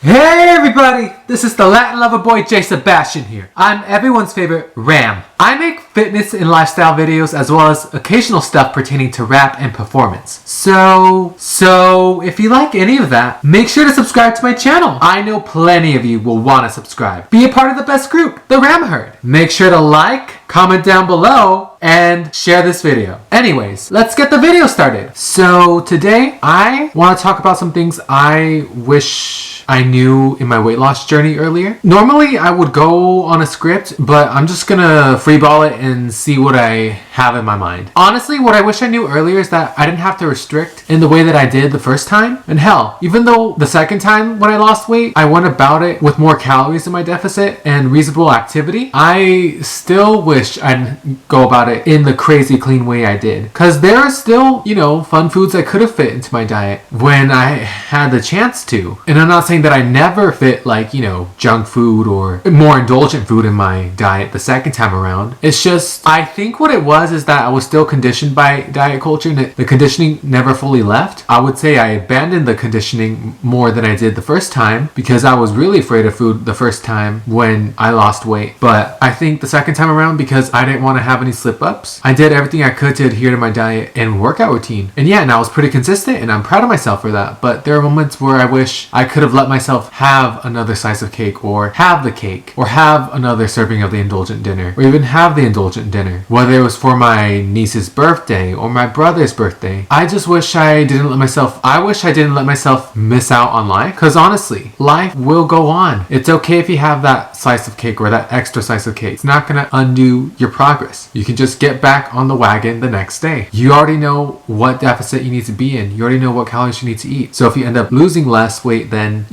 Hey everybody, this is the Latin lover boy Jay Sebastian here. I'm everyone's favorite Ram. I make fitness and lifestyle videos as well as occasional stuff pertaining to rap and performance. So if you like any of that, make sure to subscribe to my channel. I know plenty of you will want to subscribe. Be a part of the best group, the Ram Herd. Make sure to like, comment down below, and share this video. Anyways, let's get the video started. So today I want to talk about some things I wish I knew in my weight loss journey earlier. Normally I would go on a script, but I'm just gonna freeball it and see what I have in my mind. Honestly, what I wish I knew earlier is that I didn't have to restrict in the way that I did the first time. And hell, even though the second time when I lost weight, I went about it with more calories in my deficit and reasonable activity, I still wish I'd go about it in the crazy clean way I did. Cause there are still, fun foods that could have fit into my diet when I had the chance to. And I'm not saying that I never fit junk food or more indulgent food in my diet the second time around. It's just, I think what it was is that I was still conditioned by diet culture and the conditioning never fully left. I would say I abandoned the conditioning more than I did the first time because I was really afraid of food the first time when I lost weight. But I think the second time around, because I didn't want to have any slip-ups, I did everything I could to adhere to my diet and workout routine. And yeah, and I was pretty consistent and I'm proud of myself for that. But there are moments where I wish I could have let myself have another slice of cake or have the cake or have another serving of the indulgent dinner or even have the indulgent dinner, whether it was for my niece's birthday or my brother's birthday. I wish I didn't let myself miss out on life, because honestly, life will go on. It's okay if you have that slice of cake or that extra slice of cake. It's not going to undo your progress. You can just get back on the wagon the next day. You already know what deficit you need to be in. You already know what calories you need to eat. So if you end up losing less weight than,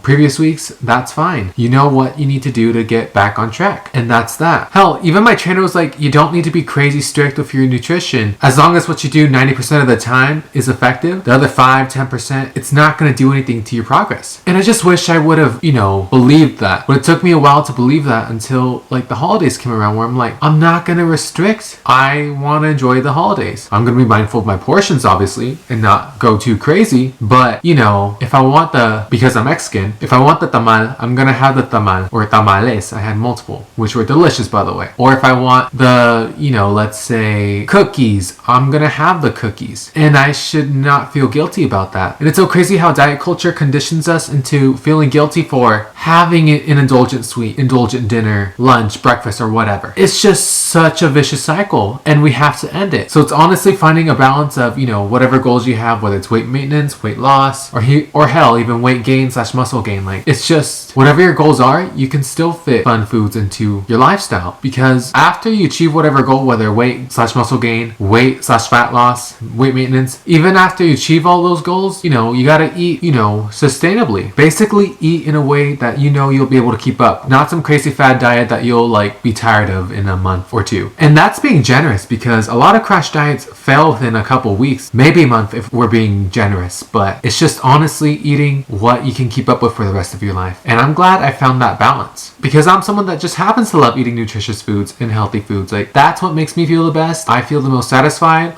previous weeks, that's fine. You know what you need to do to get back on track. And that's that. Hell, even my trainer was like, you don't need to be crazy strict with your nutrition. As long as what you do 90% of the time is effective, the other 5-10%, it's not going to do anything to your progress. And I just wish I would have, believed that. But it took me a while to believe that until the holidays came around where I'm like, I'm not going to restrict. I want to enjoy the holidays. I'm going to be mindful of my portions, obviously, and not go too crazy. But, if I want because I'm Mexican, if I want the tamal, I'm going to have the tamal or tamales. I had multiple, which were delicious, by the way. Or if I want the, let's say cookies, I'm going to have the cookies. And I should not feel guilty about that. And it's so crazy how diet culture conditions us into feeling guilty for having an indulgent sweet, indulgent dinner, lunch, breakfast, or whatever. It's just such a vicious cycle and we have to end it. So it's honestly finding a balance of, whatever goals you have, whether it's weight maintenance, weight loss, or hell, even weight gain / muscle gain. It's just whatever your goals are, you can still fit fun foods into your lifestyle, because after you achieve whatever goal, whether weight / muscle gain, weight / fat loss, weight maintenance, even after you achieve all those goals, you gotta eat, sustainably. Basically eat in a way that you'll be able to keep up. Not some crazy fad diet that you'll be tired of in a month or two. And that's being generous, because a lot of crash diets fail within a couple weeks, maybe a month if we're being generous. But it's just honestly eating what you can keep up with for the rest of your life. And I'm glad I found that balance, because I'm someone that just happens to love eating nutritious foods and healthy foods. That's what makes me feel the best. I feel the most satisfied.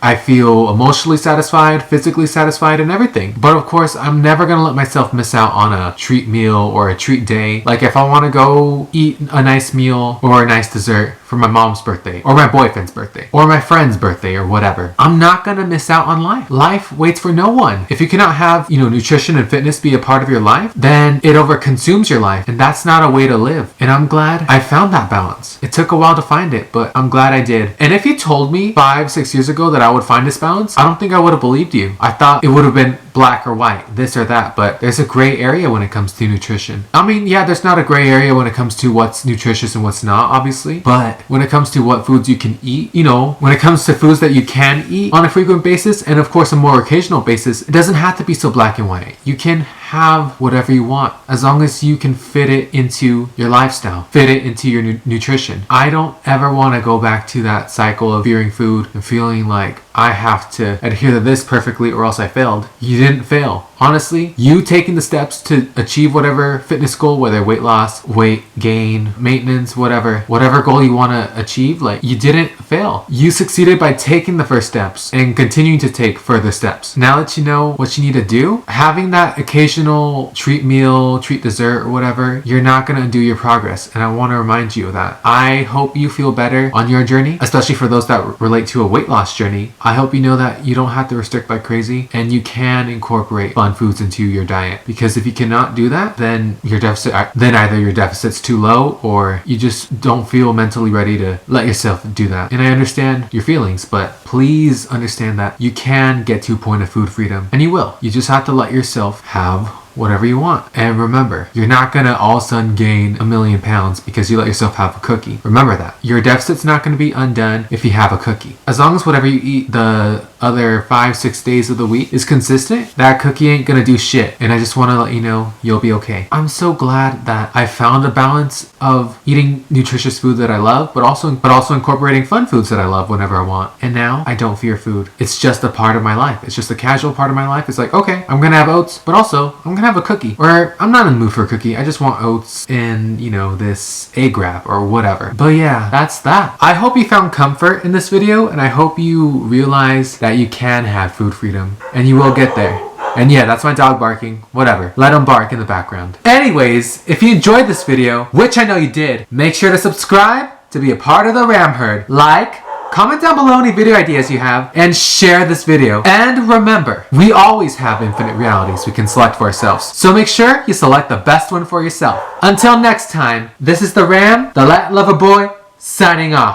I feel emotionally satisfied, physically satisfied, and everything. But of course, I'm never gonna let myself miss out on a treat meal or a treat day. If I want to go eat a nice meal or a nice dessert for my mom's birthday or my boyfriend's birthday or my friend's birthday or whatever, I'm not gonna miss out on life. Life waits for no one. If you cannot have, nutrition and fitness be a part of your life, then it overconsumes your life, and that's not a way to live. And I'm glad I found that balance. It took a while to find it, but I'm glad I did. And if you told me 5-6 years ago that I would find this balance, I don't think I would have believed you. I thought it would have been black or white, this or that, but there's a gray area when it comes to nutrition. I mean, yeah, there's not a gray area when it comes to what's nutritious and what's not, obviously, but when it comes to what foods you can eat, when it comes to foods that you can eat on a frequent basis and of course a more occasional basis, it doesn't have to be so black and white. You can have whatever you want as long as you can fit it into your lifestyle, fit it into your nutrition. I don't ever want to go back to that cycle of fearing food and feeling like I have to adhere to this perfectly or else I failed. You didn't fail. Honestly, you taking the steps to achieve whatever fitness goal, whether weight loss, weight gain, maintenance, whatever goal you want to achieve, like, you didn't fail. You succeeded by taking the first steps and continuing to take further steps. Now that you know what you need to do, having that occasional treat meal, treat dessert, or whatever, you're not going to undo your progress. And I want to remind you of that. I hope you feel better on your journey, especially for those that relate to a weight loss journey. I hope you know that you don't have to restrict like crazy and you can incorporate fun foods into your diet, because if you cannot do that, then either your deficit's too low or you just don't feel mentally ready to let yourself do that. And I understand your feelings, but please understand that you can get to a point of food freedom, and you will. You just have to let yourself have whatever you want. And remember, you're not gonna all of a sudden gain 1,000,000 pounds because you let yourself have a cookie. Remember that. Your deficit's not gonna be undone if you have a cookie. As long as whatever you eat the other 5-6 days of the week is consistent, that cookie ain't gonna do shit. And I just want to let you know you'll be okay. I'm so glad that I found a balance of eating nutritious food that I love, but also incorporating fun foods that I love whenever I want. And now I don't fear food. It's just a part of my life. It's just a casual part of my life. It's like, okay, I'm gonna have oats, but also I'm gonna have a cookie. Or I'm not in the mood for a cookie. I just want oats and, this egg wrap or whatever. But yeah, that's that. I hope you found comfort in this video, and I hope you realize that you can have food freedom, and you will get there. And yeah, that's my dog barking. Whatever. Let him bark in the background. Anyways, if you enjoyed this video, which I know you did, make sure to subscribe to be a part of the Ram Herd. Like, comment down below any video ideas you have, and share this video. And remember, we always have infinite realities we can select for ourselves. So make sure you select the best one for yourself. Until next time, this is the Ram, the Latin Lover Boy, signing off.